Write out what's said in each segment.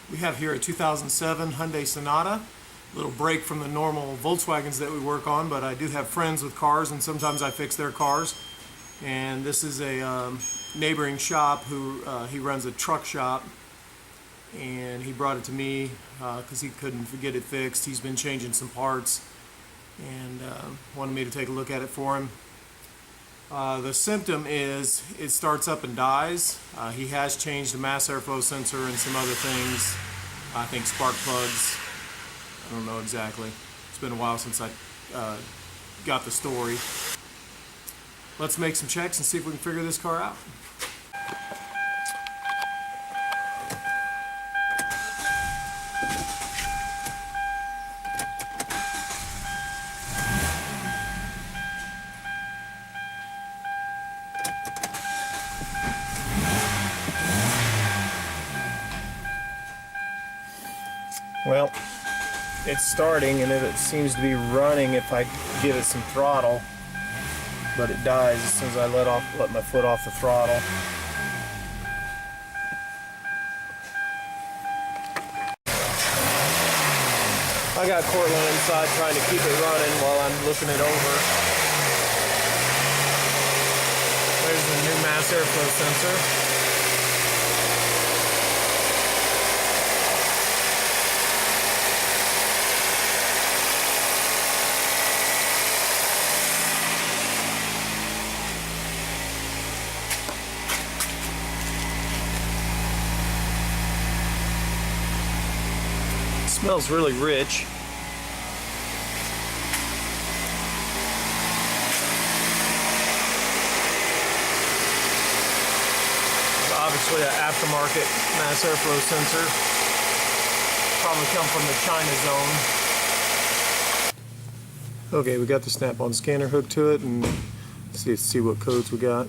We have here a 2007 Hyundai Sonata. A little break from the normal Volkswagens that we work on, but I do have friends with cars and sometimes I fix their cars. And this is a neighboring shop who he runs a truck shop, and he brought it to me because he couldn't get it fixed. He's been changing some parts and wanted me to take a look at it for him. The symptom is it starts up and dies. He has changed the mass airflow sensor and some other things. I think spark plugs. I don't know exactly. It's been a while since I got the story. Let's make some checks and see if we can figure this car out. Well, it's starting and it seems to be running if I give it some throttle, but it dies as soon as I let my foot off the throttle. I got Cortland inside trying to keep it running while I'm looking it over. There's the new mass airflow sensor. Smells really rich. Obviously an aftermarket mass airflow sensor. Probably come from the China zone. Okay, we got the snap-on scanner hooked to it, and let's see what codes we got.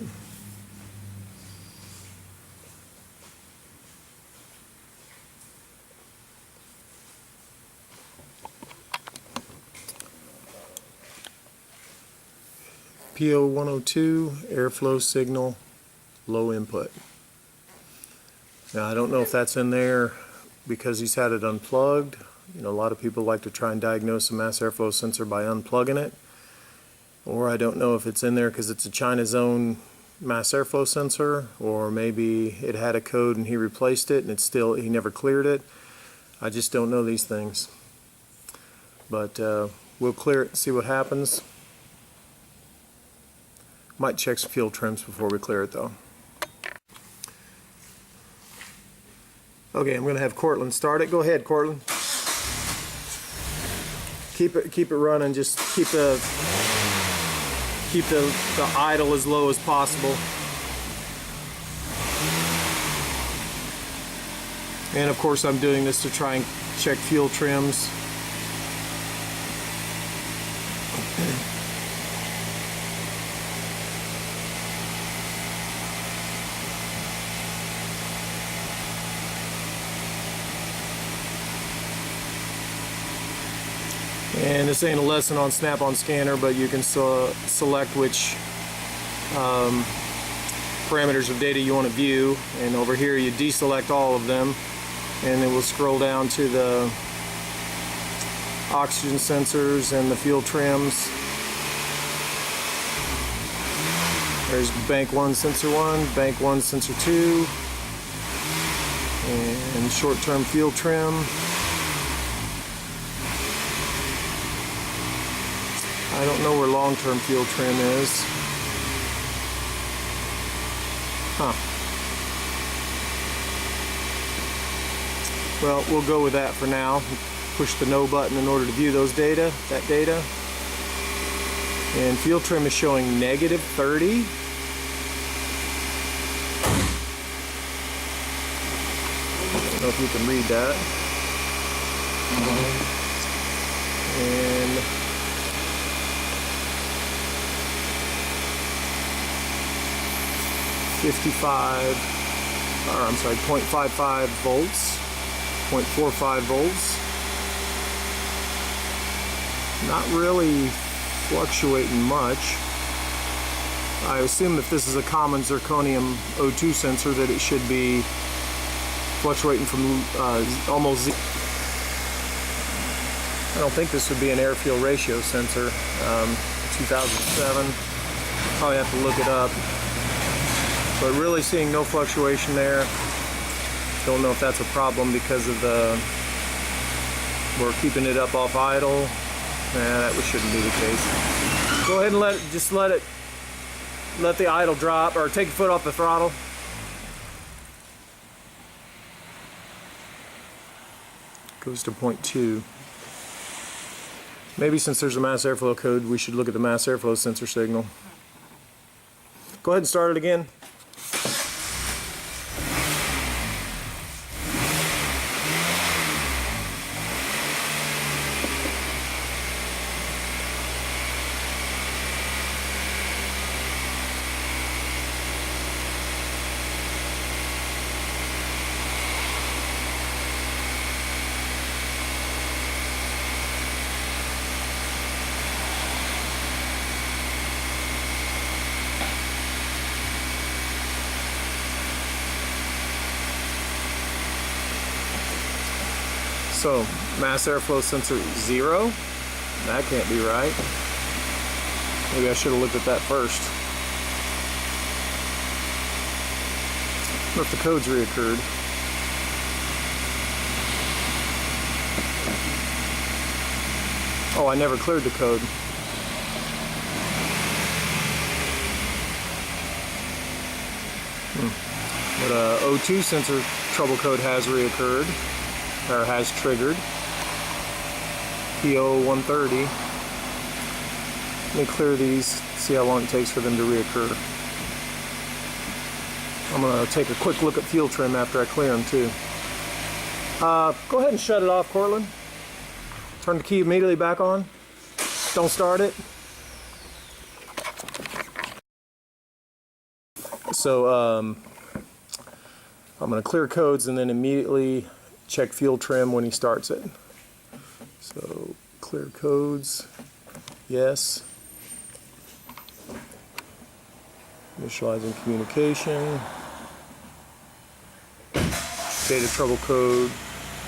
P0102 airflow signal, low input. Now I don't know if that's in there because he's had it unplugged. You know, a lot of people like to try and diagnose a mass airflow sensor by unplugging it. Or I don't know if it's in there because it's a China zone mass airflow sensor, or maybe it had a code and he replaced it and he never cleared it. I just don't know these things. But we'll clear it and see what happens. Might check some fuel trims before we clear it though. Okay, I'm going to have Cortland start it. Go ahead, Cortland. Keep it running. Just keep the idle as low as possible. And of course I'm doing this to try and check fuel trims. And this ain't a lesson on snap-on scanner, but you can select which parameters of data you want to view, and over here you deselect all of them, and it will scroll down to the oxygen sensors and the fuel trims. There's bank 1 sensor 1, bank 1 sensor 2, and short-term fuel trim. I don't know where long-term fuel trim is. Well, we'll go with that for now. Push the no button in order to view that data. And fuel trim is showing -30. I don't know if you can read that. And 0.55 volts, 0.45 volts. Not really fluctuating much. I assume if this is a common zirconium O2 sensor that it should be fluctuating from almost zero. I don't think this would be an air-fuel ratio sensor. 2007. Probably have to look it up. But really seeing no fluctuation there. Don't know if that's a problem because of we're keeping it up off idle. Nah, that shouldn't be the case. Go ahead and let the idle drop, or take your foot off the throttle. Goes to 0.2. Maybe since there's a mass airflow code, we should look at the mass airflow sensor signal. Go ahead and start it again. So, mass airflow sensor 0? That can't be right. Maybe I should have looked at that first. What if the code's reoccurred? Oh, I never cleared the code. But O2 sensor trouble code has reoccurred. Or has triggered. P0102. Let me clear these, see how long it takes for them to reoccur. I'm going to take a quick look at fuel trim after I clear them too. Go ahead and shut it off, Cortland. Turn the key immediately back on. Don't start it. So I'm going to clear codes and then immediately check fuel trim when he starts it. So clear codes, yes. Initializing communication. Data trouble code.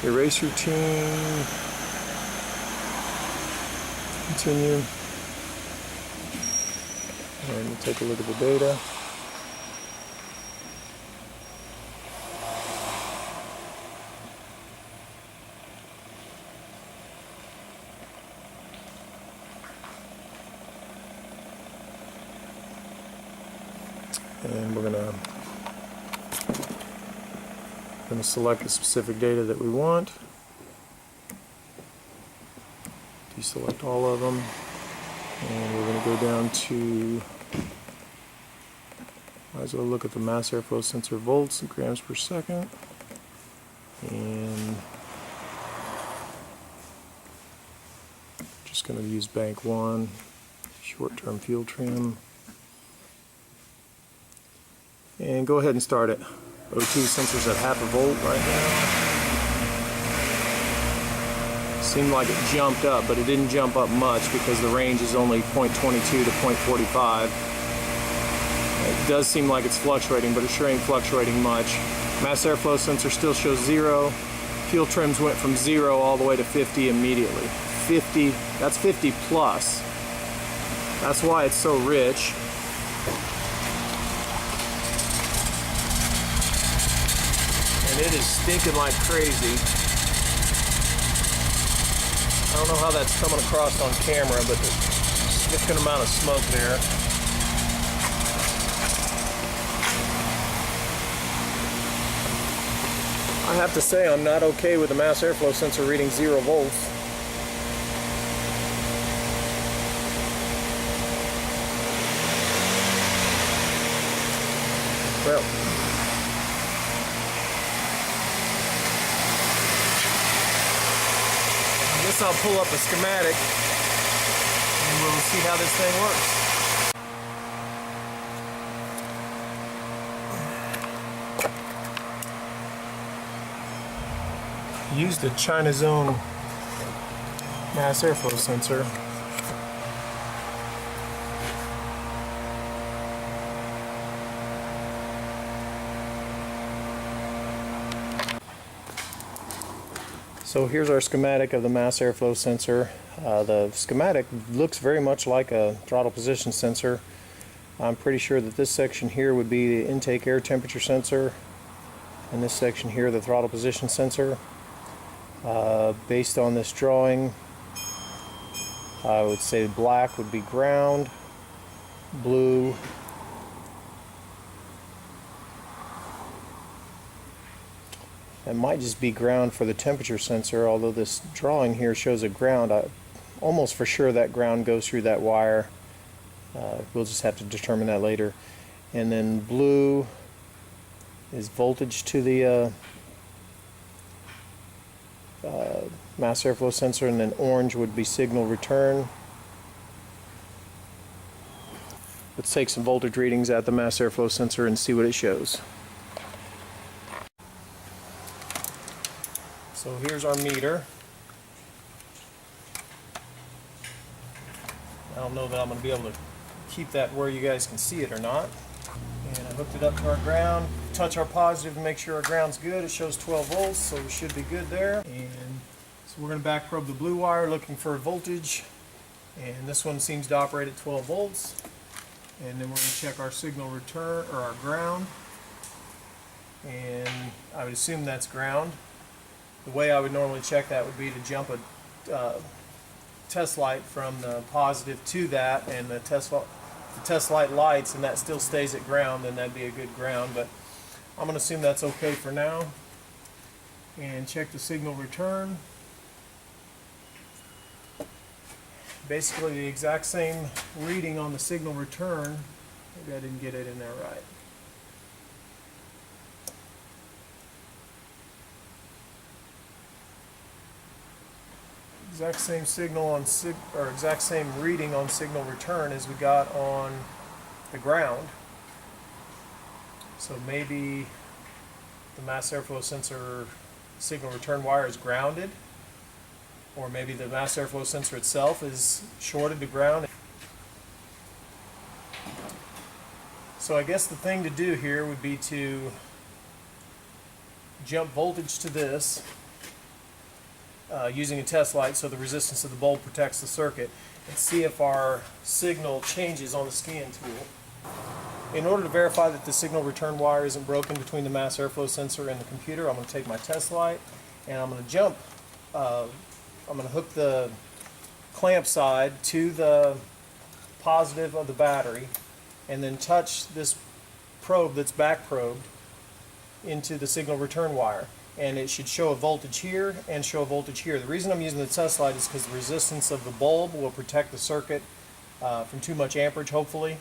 Erase routine. Continue. And we'll take a look at the data. And we're gonna select the specific data that we want. Deselect all of them, and we're gonna go down to. Might as well look at the mass airflow sensor volts and grams per second, and just gonna use bank 1, short-term fuel trim. And go ahead and start it. O2 sensor's at 0.5 volt right now. Seemed like it jumped up, but it didn't jump up much because the range is only 0.22 to 0.45. It does seem like it's fluctuating, but it sure ain't fluctuating much. Mass airflow sensor still shows 0. Fuel trims went from 0 all the way to 50 immediately. 50, that's 50 plus. That's why it's so rich. And it is stinking like crazy. I don't know how that's coming across on camera, but there's a significant amount of smoke there. I have to say I'm not okay with the mass airflow sensor reading 0 volts. Well, I guess I'll pull up a schematic and we'll see how this thing works. Used a China Zone mass airflow sensor. So here's our schematic of the mass airflow sensor. The schematic looks very much like a throttle position sensor. I'm pretty sure that this section here would be the intake air temperature sensor, and this section here the throttle position sensor. Based on this drawing, I would say black would be ground, blue it might just be ground for the temperature sensor, although this drawing here shows a ground. I'm almost for sure that ground goes through that wire. We'll just have to determine that later. And then blue is voltage to the mass airflow sensor, and then orange would be signal return. Let's take some voltage readings at the mass airflow sensor and see what it shows. So here's our meter. I don't know that I'm going to be able to keep that where you guys can see it or not. And I hooked it up to our ground. Touch our positive to make sure our ground's good. It shows 12 volts, so we should be good there. And so we're going to back probe the blue wire looking for voltage. And this one seems to operate at 12 volts. And then we're going to check our signal return, or our ground. And I would assume that's ground. The way I would normally check that would be to jump a test light from the positive to that, and the test light lights and that still stays at ground, then that'd be a good ground. But I'm going to assume that's okay for now. And check the signal return. Basically the exact same reading on the signal return. Maybe I didn't get it in there right. Exact same signal on exact same reading on signal return as we got on the ground. So maybe the mass airflow sensor signal return wire is grounded, or maybe the mass airflow sensor itself is shorted to ground. So I guess the thing to do here would be to jump voltage to this using a test light so the resistance of the bulb protects the circuit, and see if our signal changes on the scan tool. In order to verify that the signal return wire isn't broken between the mass airflow sensor and the computer, I'm going to take my test light and I'm going to jump, I'm going to hook the clamp side to the positive of the battery and then touch this probe that's back probed into the signal return wire. And it should show a voltage here and show a voltage here. The reason I'm using the test light is because the resistance of the bulb will protect the circuit from too much amperage, hopefully.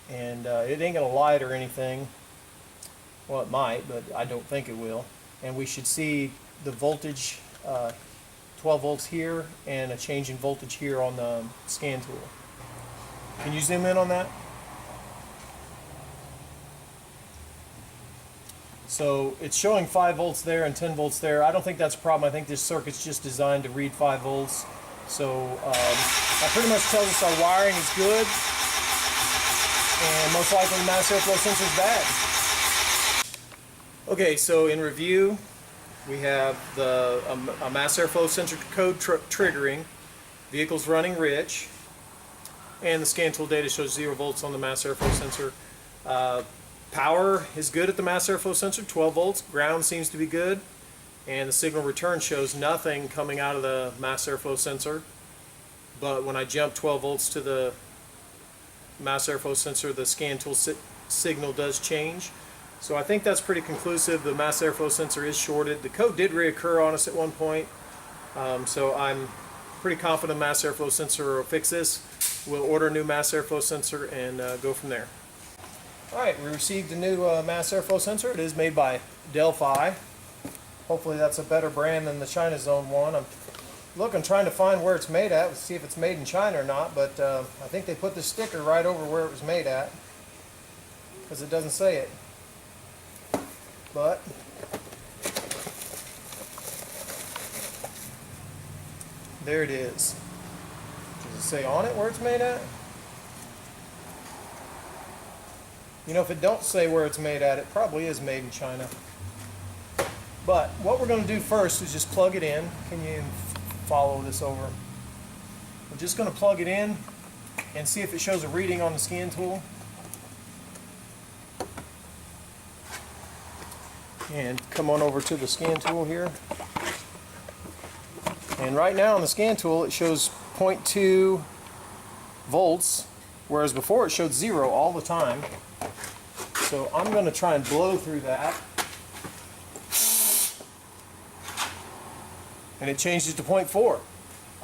And it ain't going to light or anything. Well, it might, but I don't think it will. And we should see the voltage, 12 volts here, and a change in voltage here on the scan tool. Can you zoom in on that? So it's showing 5 volts there and 10 volts there. I don't think that's a problem. I think this circuit's just designed to read 5 volts. So that pretty much tells us our wiring is good, and most likely the mass airflow sensor is bad. Okay, so in review, we have a mass airflow sensor code triggering, vehicle's running rich, and the scan tool data shows 0 volts on the mass airflow sensor. Power is good at the mass airflow sensor, 12 volts. Ground seems to be good. And the signal return shows nothing coming out of the mass airflow sensor. But when I jump 12 volts to the mass airflow sensor, the scan tool signal does change. So I think that's pretty conclusive. The mass airflow sensor is shorted. The code did reoccur on us at one point. So I'm pretty confident the mass airflow sensor will fix this. We'll order a new mass airflow sensor and go from there. Alright, we received a new mass airflow sensor. It is made by Delphi. Hopefully that's a better brand than the China Zone one. I'm trying to find where it's made at, see if it's made in China or not, but I think they put the sticker right over where it was made at, because it doesn't say it. But there it is. Does it say on it where it's made at? You know, if it don't say where it's made at, it probably is made in China. But what we're going to do first is just plug it in. Can you follow this over? We're just going to plug it in and see if it shows a reading on the scan tool. And come on over to the scan tool here. And right now on the scan tool it shows 0.2 volts, whereas before it showed 0 all the time. So I'm going to try and blow through that. And it changed it to 0.4.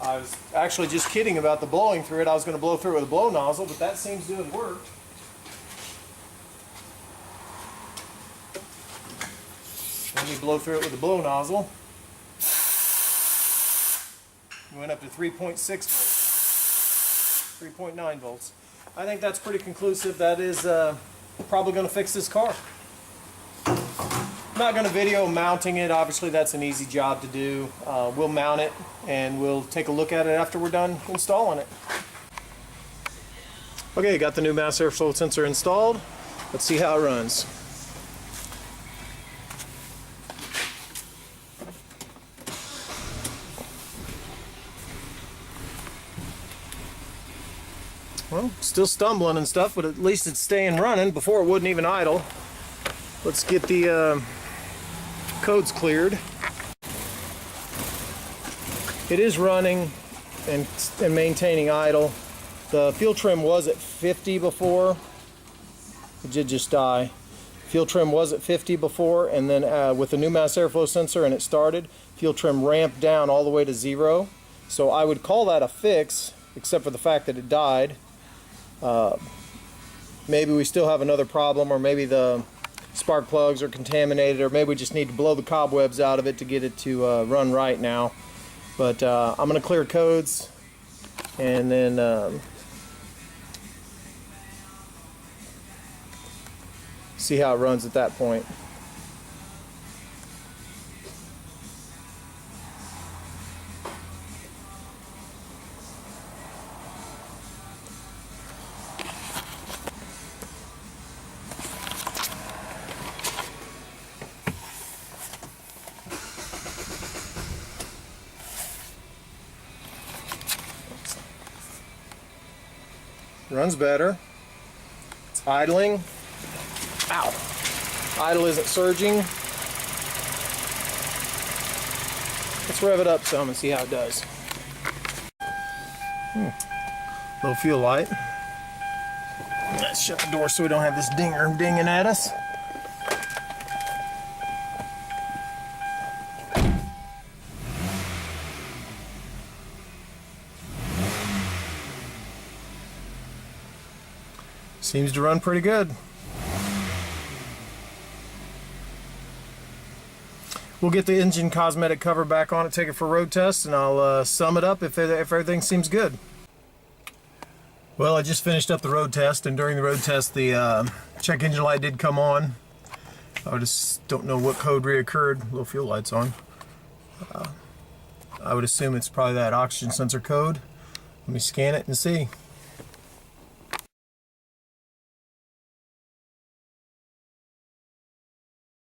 I was actually just kidding about the blowing through it. I was going to blow through it with a blow nozzle, but that seems to have worked. Let me blow through it with the blow nozzle. We went up to 3.6 volts, 3.9 volts. I think that's pretty conclusive. That is probably going to fix this car. I'm not going to video mounting it. Obviously that's an easy job to do. We'll mount it and we'll take a look at it after we're done installing it. Okay, got the new mass airflow sensor installed. Let's see how it runs. Well, still stumbling and stuff, but at least it's staying running. Before it wouldn't even idle. Let's get the codes cleared. It is running and maintaining idle. The fuel trim was at 50 before. It did just die. Fuel trim was at 50 before, and then with the new mass airflow sensor and it started, fuel trim ramped down all the way to 0. So I would call that a fix, except for the fact that it died. Maybe we still have another problem, or maybe the spark plugs are contaminated, or maybe we just need to blow the cobwebs out of it to get it to run right now. But I'm going to clear codes and then see how it runs at that point. Runs better. It's idling. Ow! Idle isn't surging. Let's rev it up some and see how it does. Low fuel light. Let's shut the door so we don't have this dinger dinging at us. Seems to run pretty good. We'll get the engine cosmetic cover back on it, take it for road test, and I'll sum it up if everything seems good. Well, I just finished up the road test, and during the road test the check engine light did come on. I just don't know what code reoccurred. Low fuel light's on. I would assume it's probably that oxygen sensor code. Let me scan it and see.